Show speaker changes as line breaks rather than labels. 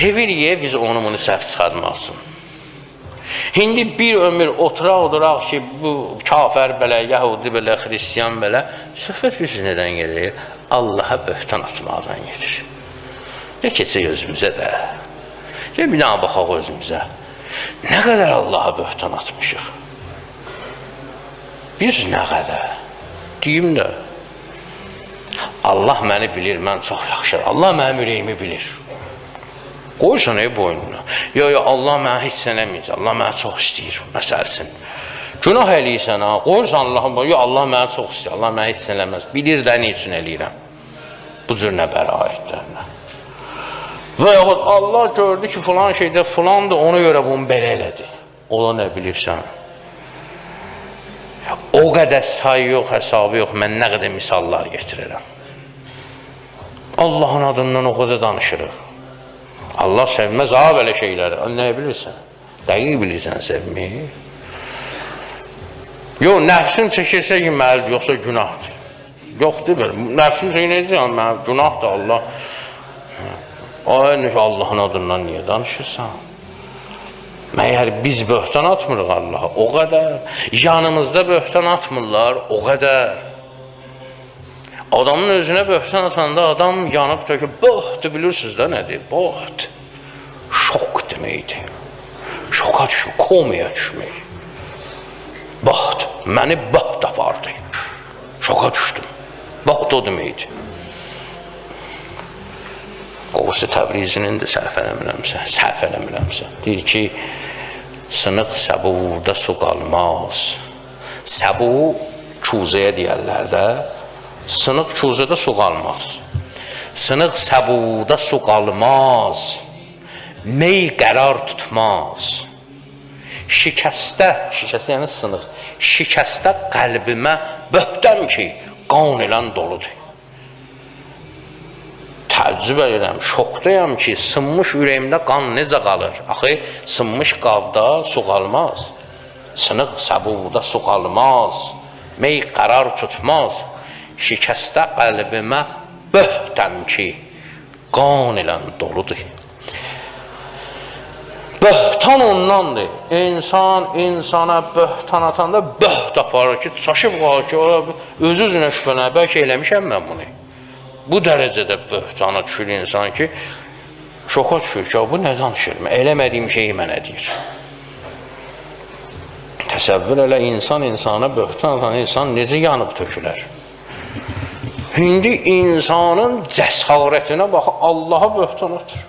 sevirik biz onu bunu səhv çıxartmaq üçün. İndi bir ömür oturaq ki, bu kafir belə, yahudi belə, xristiyan belə, söhbət biz nədən gedir? Allaha böhtan atmaqdan gedir. Ya keçək özümüzə də, ya bir daha baxaq özümüzə. Nə qədər Allaha böhtan atmışıq? Biz nə qədər? Deyim də, Allah məni bilir, mən çox yaxşı. Allah mənim ürəyimi bilir. Qoysan boynuna. Yo, Allah mənə heç sənəməyəcək. Allah mənə çox istəyir. Məsəl üçün. Günah eləyirsən, qoysan Allah'a, yo, Allah mənə çox istəyir. Allah mənə heç sənəməz. Bilir də nə üçün eləyirəm. Bu cür nə bəraətlərlə. Və yaxud Allah gördü ki, filan şeydə filandır, ona görə bunu belə elədi. Ola nə bilirsən? O qədər sayı yox, hesabı yox, mən nə qədər misallar getirirəm. Allahın adından o qədər danışırıq. Allah sevməz, belə şeyləri. Nə bilirsən? Dəqiq bilirsən sevməyi. Yox, nəfsin çəkirsə yeməlidir, yoxsa günahdır. Yoxdur belə. Nəfsin çəkirsə günahdır Allah. Allahın adından niyə danışırsan? Məyər biz böhtan atmırıq Allaha, o qədər. Yanımızda böhtan atmırlar, o qədər. Adamın özünə böhtan atanda adam yanıb da ki, böhtü bilirsiniz də nədir? Böht. Şok deməkdir. Şoka düşmək, komaya düşmək. Böht. Məni böht apardı. Şoka düşdüm. Böht o deməkdir. Qovsi Təbrizinin də səhv eləmirəmsə. Deyir ki, sınıq səbuda su qalmaz. Səbu kuzəyə deyərlər də, sınıq kuzədə su qalmaz. Sınıq səbuda su qalmaz. Mey qərar tutmaz. Şikəstə yəni sınıq, şikəstə qəlbimə böhtəm ki, qan elən doludur. Təəccüb edirəm, şokdayam ki, sınmış ürəyimdə qan necə qalır? Axı, sınmış qabda su qalmaz. Sınıq səbuda su qalmaz. Mey qərar tutmaz. Şikəstə qəlbimə böhtəm ki, qan elən doludur. Böhtan ondandır. İnsan insana böhtan atanda böht aparır ki, çaşıb qalır ki, öz-özünə şübhələnir. Bəlkə eləmişəm mən bunu. Bu dərəcədə böhtana düşür insan ki, şoka düşür ki, bu nə danışır? Eləmədiyim şeyi mənə deyir. Təsəvvür elə, insan insana böhtan atan insan necə yanıb tökülər? İndi insanın cəsarətinə baxı, Allaha böhtan atır.